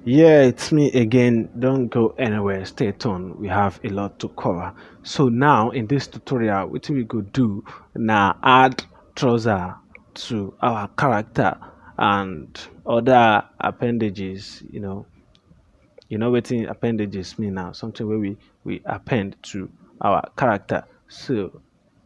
Yeah, it's me again. Don't go anywhere. Stay tuned. We have a lot to cover. So now in this tutorial, what we could do now add trouser to our character and other appendages. What appendages mean now. Something where we append to our character. So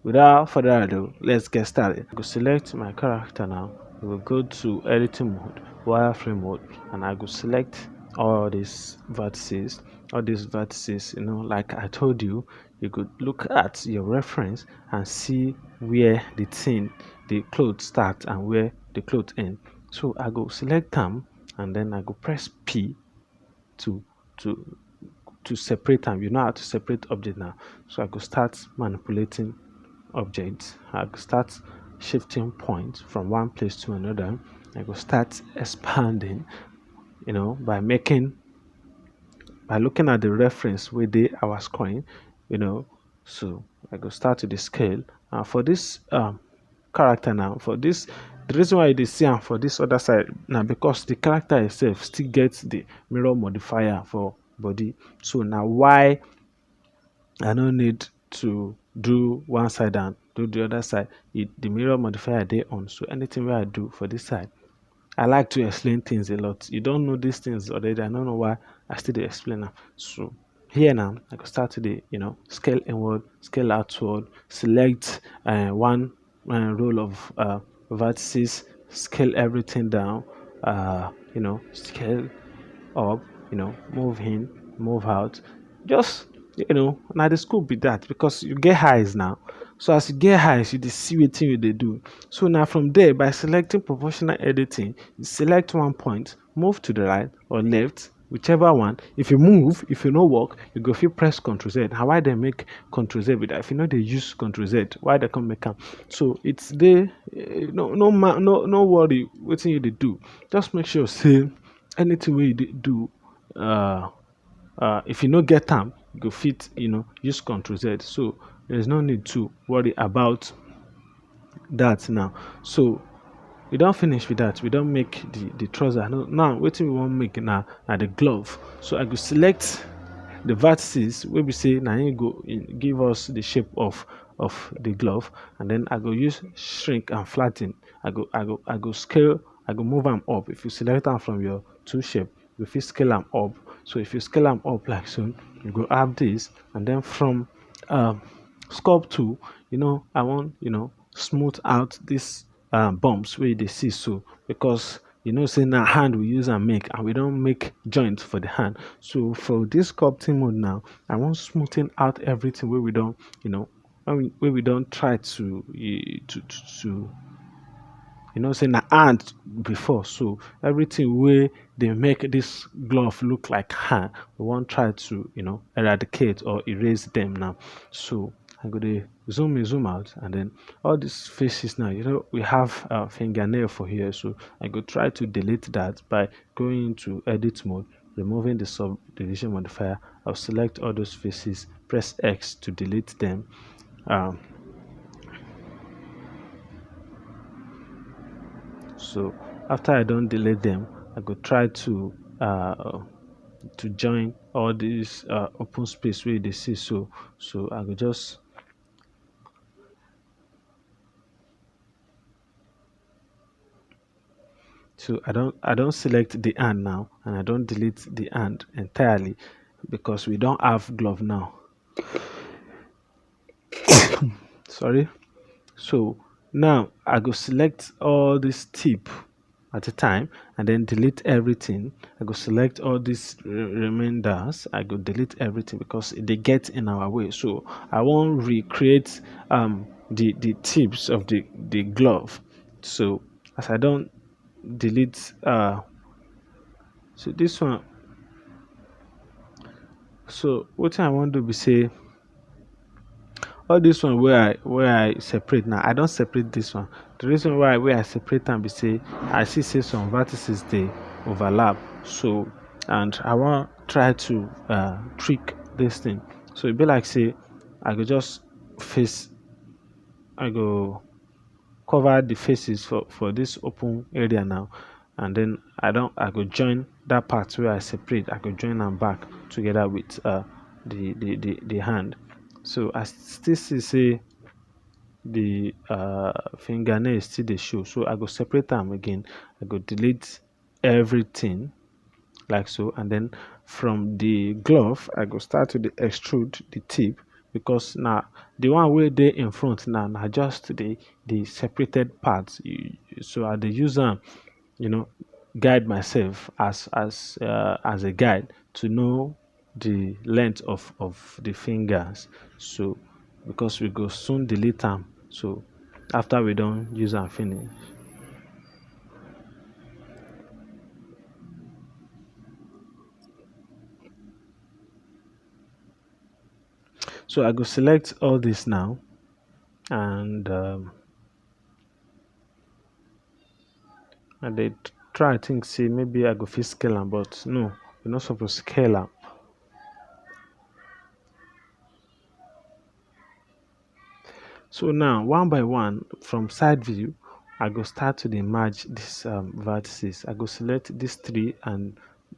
without further ado, let's get started. I go select my character now. I will go to editing mode, wireframe mode, and I go select all these vertices, like I told you, you could look at your reference and see where the clothes start and where the clothes end. So I go select them and then I go press P to to to separate them. You know how to separate object now. So I could start manipulating objects. I could start shifting points from one place to another. I could start expanding, by looking at the reference where they our scoring, you know. So I could start to the scale. For this character now, for this the reason why they see am for this other side now because the character itself still gets the mirror modifier for body. So now why I no need to do one side and do the other side. The mirror modifier dey on. So anything wey I do for this side, I like to explain things a lot. You don't know these things already. I don't know why I still dey explain am. So here now, I go start to dey, scale inward, scale outward, select one row of vertices, scale everything down, scale up, move in, move out. Just now the school be that because you get highs now. So as you get highs, you dey see wetin you dey do. So now from there, by selecting proportional editing, you select one point, move to the right or left, whichever one. If you move, if you no work, you go fit press Ctrl Z. How why they make Ctrl Z with that? If you know they use Ctrl Z, why they come make am? So it's there. No worry. Wetin you dey do? Just make sure say anything wey you dey do, uh, if you no get am, you go fit use Ctrl Z. So there is no need to worry about that now. So we don finish with that. We don make the trouser. Now wetin we wan make na the glove. So I go select the vertices wey be say na im go give us the shape of the glove, and then I go use shrink and flatten. I go scale. I go move am up. If you select am from your tool shape, you fit scale am up. So if you scale am up like so, you go have this, and then from um sculpt tool, I want smooth out this bumps wey you dey see so, because say na hand we use am make, and we don make joint for the hand. So for this sculpting mode now, I want smoothing out everything wey we don wey we don try to say na hand before. So everything wey dey make this glove look like hand, we wan try to eradicate or erase them now. So I go dey zoom in, zoom out, and then all these faces now, we have fingernail for here. So I go try to delete that by going into edit mode, removing the subdivision modifier. I'll select all those faces, press X to delete them. So after I don't delete them, I go try to join all these open space where they see. So I go just I don't select the hand now, and I don't delete the hand entirely because we don't have glove now. Sorry. So now I go select all this tip at a time and then delete everything. I go select all these remainders. I go delete everything because they get in our way. So I won't recreate the tips of the glove. So as I don't delete so this one, so what I want to be say, all this one where I separate now, I don't separate this one. The reason why where I separate them be say I see say some vertices they overlap. So and I want try to trick this thing. So it be like say I go just face, I go cover the faces for this open area now, and then I go join that part where I separate. I go join them back together with the hand. So I still see say the fingernail still dey show, so I go separate them again. I go delete everything like so, and then from the glove I go start to dey extrude the tip, because now the one wey dey in front now na just the separated parts. So I dey use am, you know, guide myself as a guide to know the length of the fingers. So because we go soon delete am, so after we don use am finish. So I go select all this now, and I dey try think say maybe I go fit scale am, but no, you're not supposed to scale am. So now one by one from side view, I go start to dey merge these vertices. I go select these three and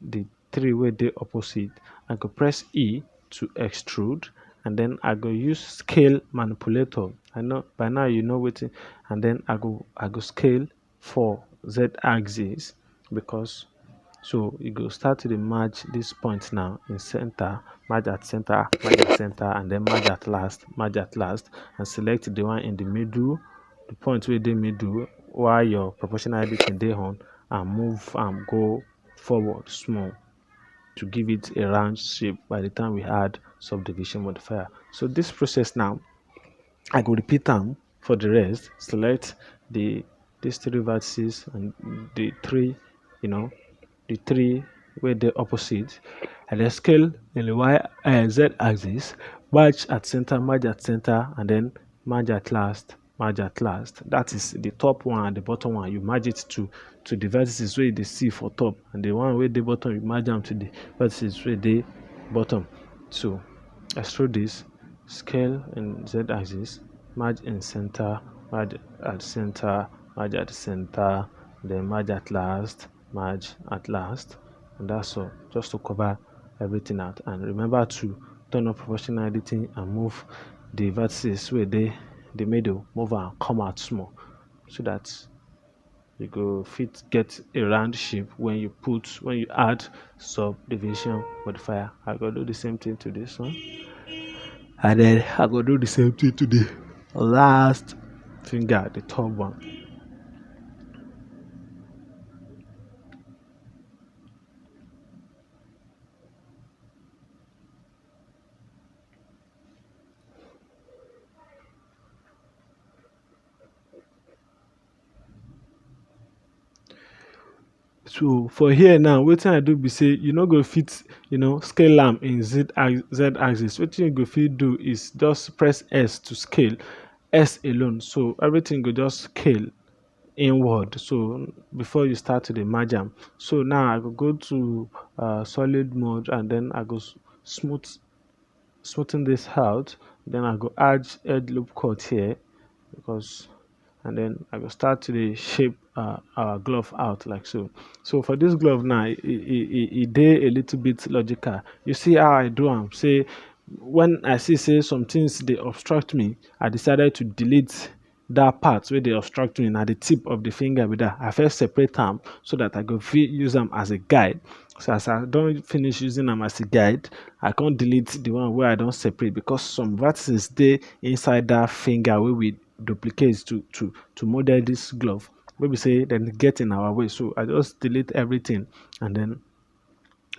the three wey dey opposite. I go press E to extrude, and then I go use scale manipulator. I know by now you know wetin, and then I go scale for Z axis, because so you go start to dey merge this point now in center, merge at center, merge at center, and then merge at last, and select the one in the middle, the point wey dey middle, while your proportional editing dey on, and move am go forward small to give it a round shape by the time we add subdivision modifier. So this process now, I go repeat am for the rest. Select these three vertices and the three, you know, the three wey dey opposite, and then scale in the Z axis, merge at center, and then merge at last, merge at last. That is the top one and the bottom one. You merge it to the vertices wey you dey see for top, and the one wey dey bottom you merge am to the vertices wey dey bottom. So extrude this, scale in Z axis, merge in center, merge at center, merge at center, then merge at last, merge at last, and that's all. Just to cover everything out, and remember to turn on professional editing and move the vertices wey dey the middle, move am come out small, so that you go fit get a round shape when you add subdivision modifier. I go do the same thing to this one, and then I go do the same thing to the last finger, the top one. So for here now, wetin I do be say you no go fit, scale am in Z axis. Wetin you go fit do is just press S to scale, S alone. So everything go just scale inward. So before you start to dey merge am. So now I go go to solid mode, and then I go smoothen this out. Then I go add edge loop cut here, because, and then I go start to dey shape our glove out like so. So for this glove now, e dey a little bit logical. You see how I do am? Say when I see say some things dey obstruct me, I decided to delete that part wey dey obstruct me. Na the tip of the finger be that. I first separate am so that I go fit use am as a guide. So as I don finish using am as a guide, I can't delete the one wey I don separate, because some vertices dey inside that finger wey we duplicate to model this glove, wey be say dem get in our way. So I just delete everything, and then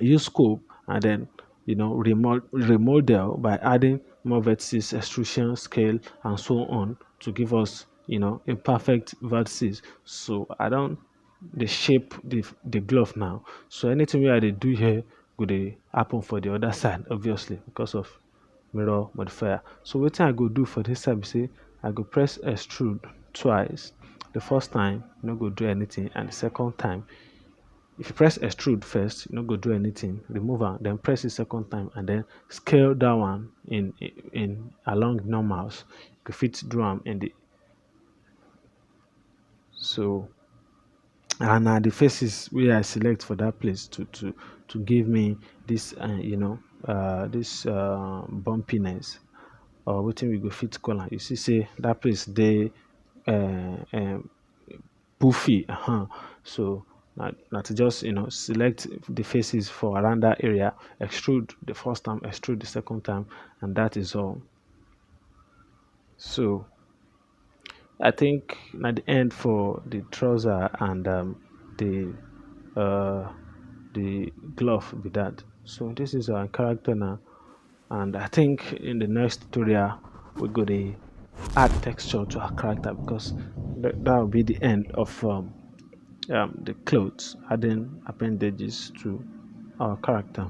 use scope, and then remodel by adding more vertices, extrusion, scale, and so on, to give us imperfect vertices. So I don dey shape the glove now. So anything wey I dey do here go dey happen for the other side, obviously, because of mirror modifier. So wetin I go do for this side be say I go press extrude twice. The first time you no go do anything, and the second time, if you press extrude first, you no go do anything, remove am, then press the second time, and then scale that one in along normals. You go fit do am in the, so and the faces wey I select for that place to give me this this bumpiness, or wetin we go fit call am. You see say that place dey um poofy, so na to just select the faces for around that area, extrude the first time, extrude the second time, and that is all. So I think at the end for the trouser and the uh, the glove be that. So this is our character now, and I think in the next tutorial we go to add texture to our character, because that will be the end of the clothes, adding appendages to our character.